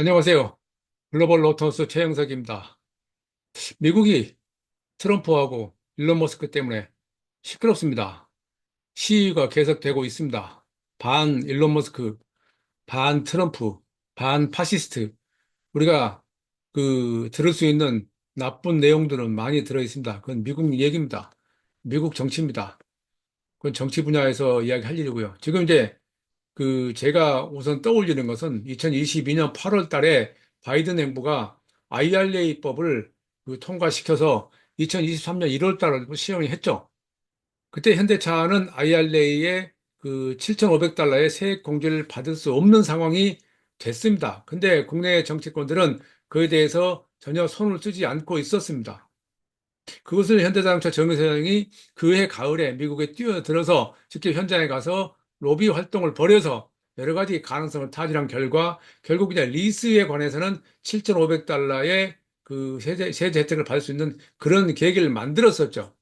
안녕하세요. 글로벌 로터스 최영석입니다. 미국이 트럼프하고 일론 머스크 때문에 시끄럽습니다. 시위가 계속되고 있습니다. 반 일론 머스크, 반 트럼프, 반 파시스트. 우리가 들을 수 있는 나쁜 내용들은 많이 들어 있습니다. 그건 미국 얘기입니다. 미국 정치입니다. 그건 정치 분야에서 이야기할 일이고요. 지금 이제 제가 우선 떠올리는 것은 2022년 8월 달에 바이든 행부가 IRA법을 통과시켜서 2023년 1월 달에 시행을 했죠. 그때 현대차는 IRA에 7,500달러의 세액 공제를 받을 수 없는 상황이 됐습니다. 근데 국내 정치권들은 그에 대해서 전혀 손을 쓰지 않고 있었습니다. 그것을 현대자동차 정의사장이 그해 가을에 미국에 뛰어들어서 직접 현장에 가서 로비 활동을 벌여서 여러 가지 가능성을 타진한 결과 결국 이제 리스에 관해서는 7,500달러의 세제 혜택을 받을 수 있는 그런 계기를 만들었었죠.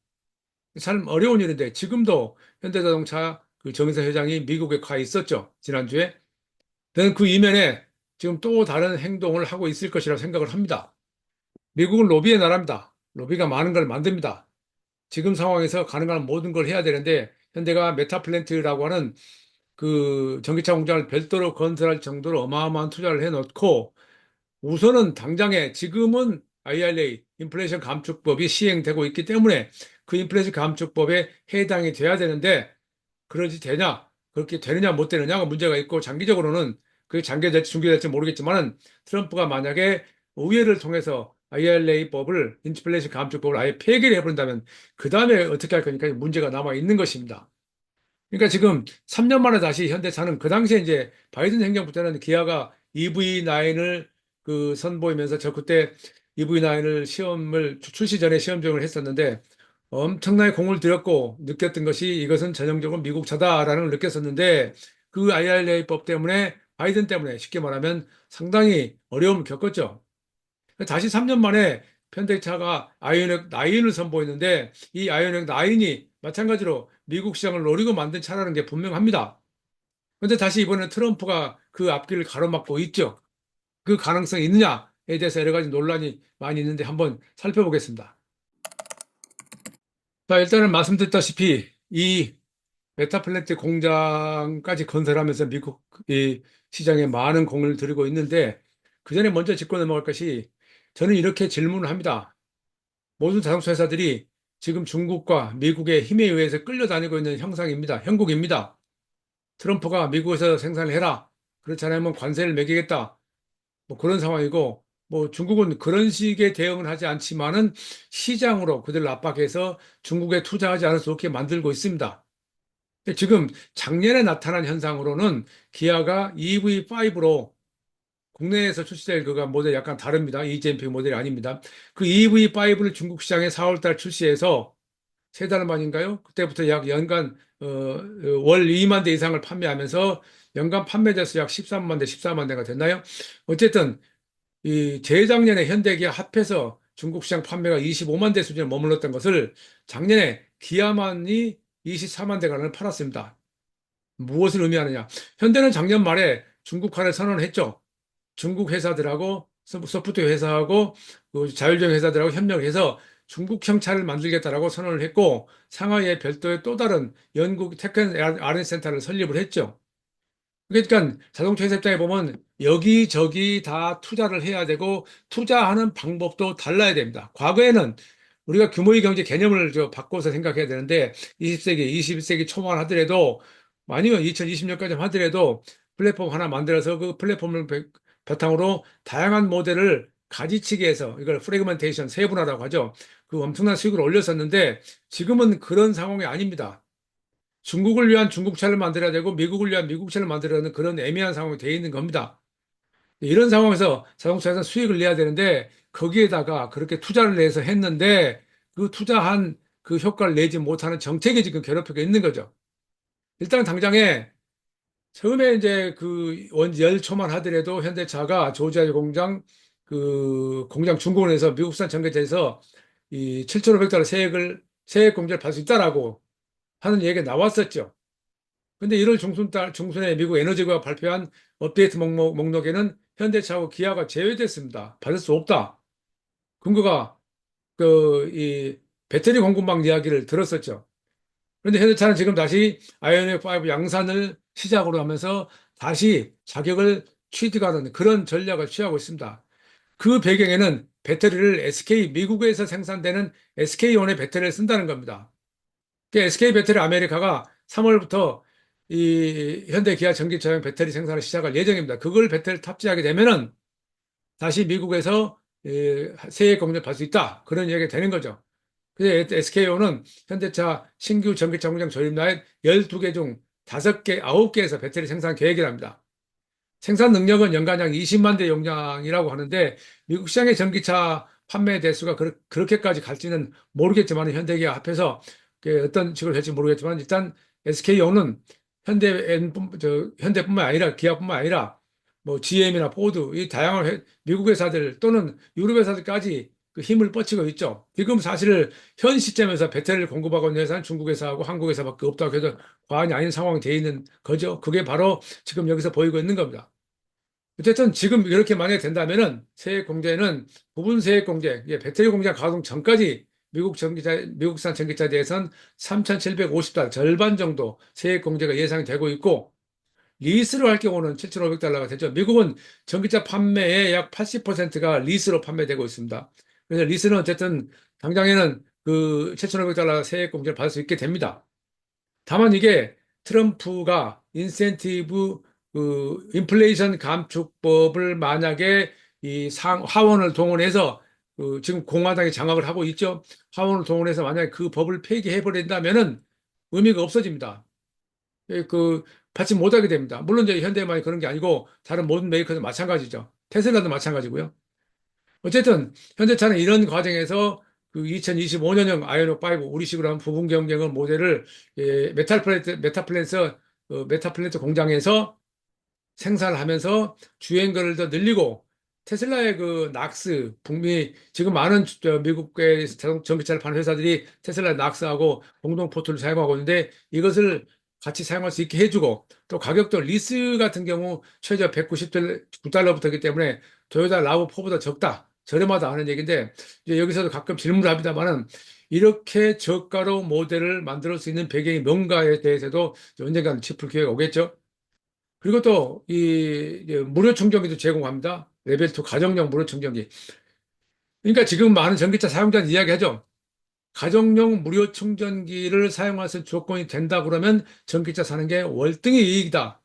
참 어려운 일인데 지금도 현대자동차 정의사 회장이 미국에 가 있었죠. 지난주에. 저는 그 이면에 지금 또 다른 행동을 하고 있을 것이라고 생각을 합니다. 미국은 로비의 나라입니다. 로비가 많은 걸 만듭니다. 지금 상황에서 가능한 모든 걸 해야 되는데 현대가 메타플랜트라고 하는 전기차 공장을 별도로 건설할 정도로 어마어마한 투자를 해놓고 우선은 당장에 지금은 IRA 인플레이션 감축법이 시행되고 있기 때문에 그 인플레이션 감축법에 해당이 돼야 되는데 그러지 되냐 그렇게 되느냐 못 되느냐가 문제가 있고 장기적으로는 그게 장기될지 중기될지 모르겠지만은 트럼프가 만약에 의회를 통해서 IRA 법을 인플레이션 감축법을 아예 폐기를 해버린다면 그 다음에 어떻게 할 거니까 문제가 남아 있는 것입니다. 그러니까 지금 3년 만에 다시 현대차는 그 당시에 이제 바이든 행정부 때는 기아가 EV9을 선보이면서 저 그때 EV9을 시험을 출시 전에 시험정을 했었는데 엄청나게 공을 들였고 느꼈던 것이 이것은 전형적으로 미국 차다라는 걸 느꼈었는데 그 IRA 법 때문에 바이든 때문에 쉽게 말하면 상당히 어려움을 겪었죠. 다시 3년 만에 현대차가 아이오닉 9을 선보였는데 이 아이오닉 9이 마찬가지로 미국 시장을 노리고 만든 차라는 게 분명합니다. 그런데 다시 이번에 트럼프가 그 앞길을 가로막고 있죠. 그 가능성이 있느냐에 대해서 여러 가지 논란이 많이 있는데 한번 살펴보겠습니다. 자, 일단은 말씀드렸다시피 이 메타플랜트 공장까지 건설하면서 미국 이 시장에 많은 공을 들이고 있는데 그 전에 먼저 짚고 넘어갈 것이 저는 이렇게 질문을 합니다. 모든 자동차 회사들이 지금 중국과 미국의 힘에 의해서 끌려다니고 있는 형상입니다. 형국입니다. 트럼프가 미국에서 생산을 해라. 그렇지 않으면 관세를 매기겠다. 뭐 그런 상황이고, 뭐 중국은 그런 식의 대응을 하지 않지만은 시장으로 그들을 압박해서 중국에 투자하지 않을 수 없게 만들고 있습니다. 지금 작년에 나타난 현상으로는 기아가 EV5로 국내에서 출시될 그가 모델이 약간 다릅니다. 이젠피 모델이 아닙니다. 그 EV5를 중국 시장에 4월 달 출시해서 세 달 만인가요? 그때부터 약 연간 월 2만 대 이상을 판매하면서 연간 판매자 수 약 13만 대, 14만 대가 됐나요? 어쨌든 이 재작년에 현대기아 합해서 중국 시장 판매가 25만 대 수준에 머물렀던 것을 작년에 기아만이 24만 대가량을 팔았습니다. 무엇을 의미하느냐? 현대는 작년 말에 중국화를 선언했죠. 중국 회사들하고 소프트웨어 회사하고 자율주행 회사들하고 협력해서 중국형 차를 만들겠다라고 선언을 했고 상하이에 별도의 또 다른 영국 테크 R&D 센터를 설립을 했죠. 그러니까 자동차 회사 입장에 보면 여기저기 다 투자를 해야 되고 투자하는 방법도 달라야 됩니다. 과거에는 우리가 규모의 경제 개념을 바꿔서 생각해야 되는데 20세기, 21세기 초반 하더라도 아니면 2020년까지 하더라도 플랫폼 하나 만들어서 그 플랫폼을 바탕으로 다양한 모델을 가지치기 해서 이걸 프래그멘테이션 세분화라고 하죠. 그 엄청난 수익을 올렸었는데 지금은 그런 상황이 아닙니다. 중국을 위한 중국차를 만들어야 되고 미국을 위한 미국차를 만들어야 하는 그런 애매한 상황이 되어 있는 겁니다. 이런 상황에서 자동차에서 수익을 내야 되는데 거기에다가 그렇게 투자를 내서 했는데 그 투자한 그 효과를 내지 못하는 정책이 지금 괴롭히고 있는 거죠. 일단 당장에 처음에 이제 열초만 하더라도 현대차가 조지아 공장 공장 준공에서 미국산 전기차에서 이 7,500달러 세액 공제를 받을 수 있다라고 하는 얘기가 나왔었죠. 근데 1월 중순에 미국 에너지부가 발표한 업데이트 목록에는 현대차하고 기아가 제외됐습니다. 받을 수 없다. 근거가 이 배터리 공급망 이야기를 들었었죠. 그런데 현대차는 지금 다시 아이오닉 5 양산을 시작으로 하면서 다시 자격을 취득하는 그런 전략을 취하고 있습니다. 그 배경에는 배터리를 미국에서 생산되는 SK온의 배터리를 쓴다는 겁니다. SK 배터리 아메리카가 3월부터 이 현대 기아 전기차용 배터리 생산을 시작할 예정입니다. 그걸 배터리를 탑재하게 되면은 다시 미국에서 세액 공제를 받을 수 있다. 그런 이야기가 되는 거죠. 그래서 SK온은 현대차 신규 전기차 공장 조립라인 12개 중 5개, 9개에서 배터리 생산 계획이랍니다. 생산 능력은 연간 약 20만 대 용량이라고 하는데 미국 시장의 전기차 판매 대수가 그렇게까지 갈지는 모르겠지만 현대기아 합해서 어떤 식으로 될지 모르겠지만 일단 SK온은 현대뿐만 아니라 기아뿐만 아니라 뭐 GM이나 포드 이 다양한 미국 회사들 또는 유럽 회사들까지 그 힘을 뻗치고 있죠. 지금 사실 현 시점에서 배터리를 공급하고 있는 회사는 중국 회사하고 한국 회사밖에 없다고 해도 과언이 아닌 상황이 되어 있는 거죠. 그게 바로 지금 여기서 보이고 있는 겁니다. 어쨌든 지금 이렇게 만약에 된다면은 세액 공제는 부분 세액 공제, 이게 배터리 공장 가동 전까지 미국산 전기차에 대해서는 3,750달러, 절반 정도 세액 공제가 예상이 되고 있고, 리스로 할 경우는 7,500달러가 되죠. 미국은 전기차 판매의 약 80%가 리스로 판매되고 있습니다. 그래서 리스는 어쨌든 당장에는 그 7,500달러 세액 공제를 받을 수 있게 됩니다. 다만 이게 트럼프가 인센티브 인플레이션 감축법을 만약에 하원을 동원해서 지금 공화당이 장악을 하고 있죠. 하원을 동원해서 만약에 그 법을 폐기해 버린다면은 의미가 없어집니다. 받지 못하게 됩니다. 물론 이제 현대만이 그런 게 아니고 다른 모든 메이커도 마찬가지죠. 테슬라도 마찬가지고요. 어쨌든 현대차는 이런 과정에서 그 2025년형 아이오닉 5 우리식으로 하면 부분 경쟁을 모델을 메타플랜트 공장에서 생산을 하면서 주행거리를 더 늘리고 테슬라의 그 낙스 북미 지금 많은 미국의 전기차를 파는 회사들이 테슬라 낙스하고 공동 포트를 사용하고 있는데 이것을 같이 사용할 수 있게 해주고 또 가격도 리스 같은 경우 최저 199달러부터이기 때문에 토요타 라브4보다 적다. 저렴하다 하는 얘기인데 이제 여기서도 가끔 질문을 합니다만은 이렇게 저가로 모델을 만들 수 있는 배경이 뭔가에 대해서도 언젠가는 짚을 기회가 오겠죠. 그리고 또 이 무료 충전기도 제공합니다. 레벨 2 가정용 무료 충전기. 그러니까 지금 많은 전기차 사용자는 이야기하죠. 가정용 무료 충전기를 사용할 수 있는 조건이 된다 그러면 전기차 사는 게 월등히 이익이다.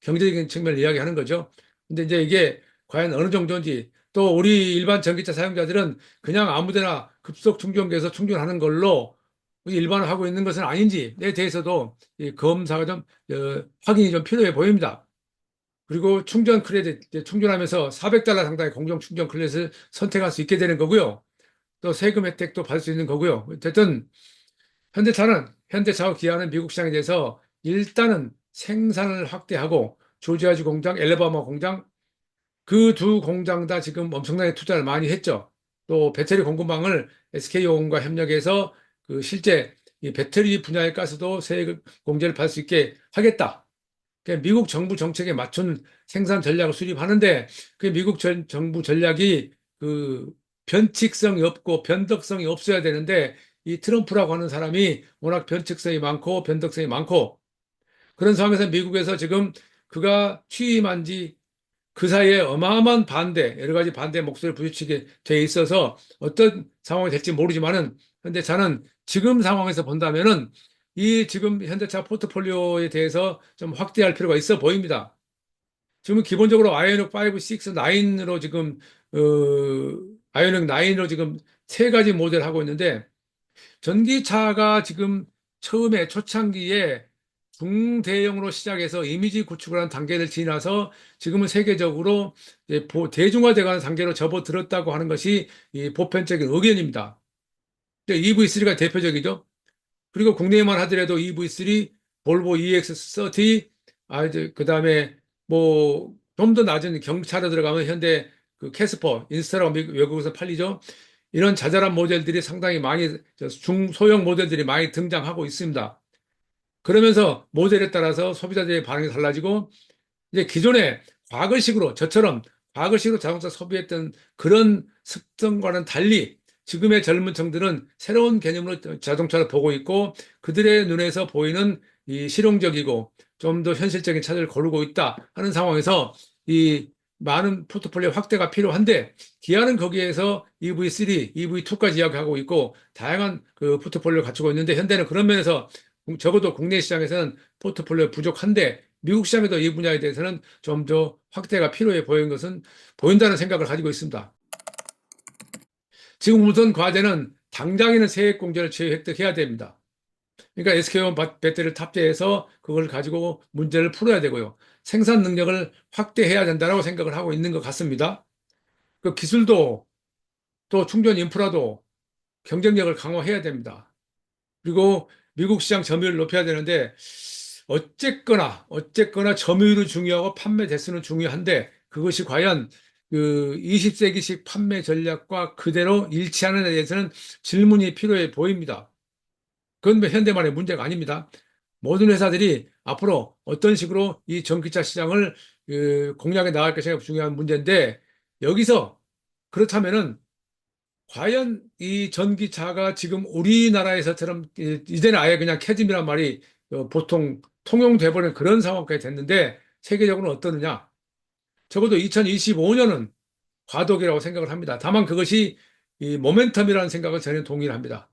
경제적인 측면을 이야기하는 거죠. 근데 이제 이게 과연 어느 정도인지 또 우리 일반 전기차 사용자들은 그냥 아무데나 급속 충전기에서 충전하는 걸로 일반화하고 있는 것은 아닌지에 대해서도 이 검사가 좀 확인이 좀 필요해 보입니다. 그리고 충전 크레딧, 이제 충전하면서 400달러 상당의 공정 충전 크레딧을 선택할 수 있게 되는 거고요. 또 세금 혜택도 받을 수 있는 거고요. 어쨌든 현대차와 기아는 미국 시장에 대해서 일단은 생산을 확대하고 조지아주 공장, 엘레바마 공장 그 두 공장 다 지금 엄청나게 투자를 많이 했죠. 또 배터리 공급망을 SK온과 협력해서 그 실제 이 배터리 분야에 가서도 세액 공제를 받을 수 있게 하겠다. 그러니까 미국 정부 정책에 맞춘 생산 전략을 수립하는데 그 미국 정부 전략이 그 변칙성이 없고 변덕성이 없어야 되는데 이 트럼프라고 하는 사람이 워낙 변칙성이 많고 변덕성이 많고 그런 상황에서 미국에서 지금 그가 취임한 지 그 사이에 어마어마한 반대, 여러 가지 반대 목소리를 부딪히게 돼 있어서 어떤 상황이 될지 모르지만은 현대차는 지금 상황에서 본다면은 이 지금 현대차 포트폴리오에 대해서 좀 확대할 필요가 있어 보입니다. 지금 기본적으로 아이오닉 5, 6, 9으로 지금 아이오닉 9으로 지금 세 가지 모델 하고 있는데 전기차가 지금 처음에 초창기에 중대형으로 시작해서 이미지 구축을 한 단계를 지나서 지금은 세계적으로 이제 대중화돼가는 단계로 접어들었다고 하는 것이 이 보편적인 의견입니다. EV3가 대표적이죠. 그리고 국내에만 하더라도 EV3, 볼보 EX30, 이제 그다음에 뭐 좀 더 낮은 경차로 들어가면 현대 그 캐스퍼, 인스타라고 외국에서 팔리죠. 이런 자잘한 모델들이 상당히 많이 중소형 모델들이 많이 등장하고 있습니다. 그러면서 모델에 따라서 소비자들의 반응이 달라지고 이제 기존에 과거식으로 저처럼 과거식으로 자동차 소비했던 그런 습성과는 달리 지금의 젊은 층들은 새로운 개념으로 자동차를 보고 있고 그들의 눈에서 보이는 이 실용적이고 좀 더 현실적인 차를 고르고 있다 하는 상황에서 이 많은 포트폴리오 확대가 필요한데 기아는 거기에서 EV3, EV2까지 이야기하고 있고 다양한 그 포트폴리오를 갖추고 있는데 현대는 그런 면에서 적어도 국내 시장에서는 포트폴리오 부족한데 미국 시장에도 이 분야에 대해서는 좀 더 확대가 필요해 보이는 것은 보인다는 생각을 가지고 있습니다. 지금 우선 과제는 당장에는 세액공제를 획득해야 됩니다. 그러니까 SK온 배터리를 탑재해서 그걸 가지고 문제를 풀어야 되고요. 생산 능력을 확대해야 된다고 생각을 하고 있는 것 같습니다. 그 기술도 또 충전 인프라도 경쟁력을 강화해야 됩니다. 그리고 미국 시장 점유율을 높여야 되는데 어쨌거나 점유율이 중요하고 판매 대수는 중요한데 그것이 과연 그 20세기식 판매 전략과 그대로 일치하는 데 대해서는 질문이 필요해 보입니다. 그건 뭐 현대만의 문제가 아닙니다. 모든 회사들이 앞으로 어떤 식으로 이 전기차 시장을 공략해 나갈 것인가 중요한 문제인데 여기서 그렇다면은 과연 이 전기차가 지금 우리나라에서처럼 이제는 아예 그냥 캐즘이란 말이 보통 통용돼 버린 그런 상황까지 됐는데 세계적으로는 어떠느냐? 적어도 2025년은 과도기라고 생각을 합니다. 다만 그것이 이 모멘텀이라는 생각을 저는 동의를 합니다.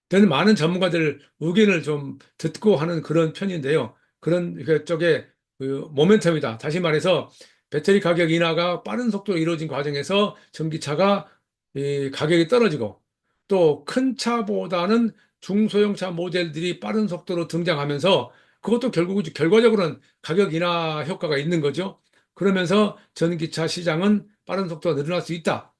저는 많은 전문가들 의견을 좀 듣고 하는 그런 편인데요. 그런 그 쪽에 그 모멘텀이다. 다시 말해서 배터리 가격 인하가 빠른 속도로 이루어진 과정에서 전기차가 이 가격이 떨어지고 또 큰 차보다는 중소형차 모델들이 빠른 속도로 등장하면서 그것도 결국 결과적으로는 가격 인하 효과가 있는 거죠. 그러면서 전기차 시장은 빠른 속도가 늘어날 수 있다.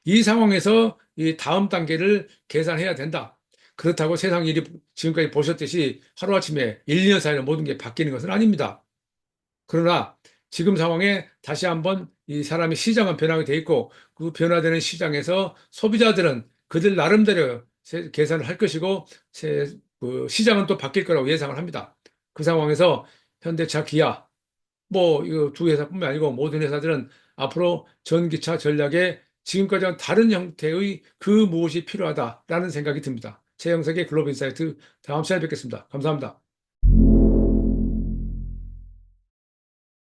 이 상황에서 이 다음 단계를 계산해야 된다. 그렇다고 세상 일이 지금까지 보셨듯이 하루아침에 1, 2년 사이에 모든 게 바뀌는 것은 아닙니다. 그러나 지금 상황에 다시 한번 이 사람이 시장은 변하게 돼 있고 그 변화되는 시장에서 소비자들은 그들 나름대로 계산을 할 것이고 그 시장은 또 바뀔 거라고 예상을 합니다. 그 상황에서 현대차, 기아 뭐, 이거 두 회사뿐만 아니고 모든 회사들은 앞으로 전기차 전략에 지금까지와 다른 형태의 그 무엇이 필요하다라는 생각이 듭니다. 최영석의 글로벌 인사이트 다음 시간에 뵙겠습니다. 감사합니다.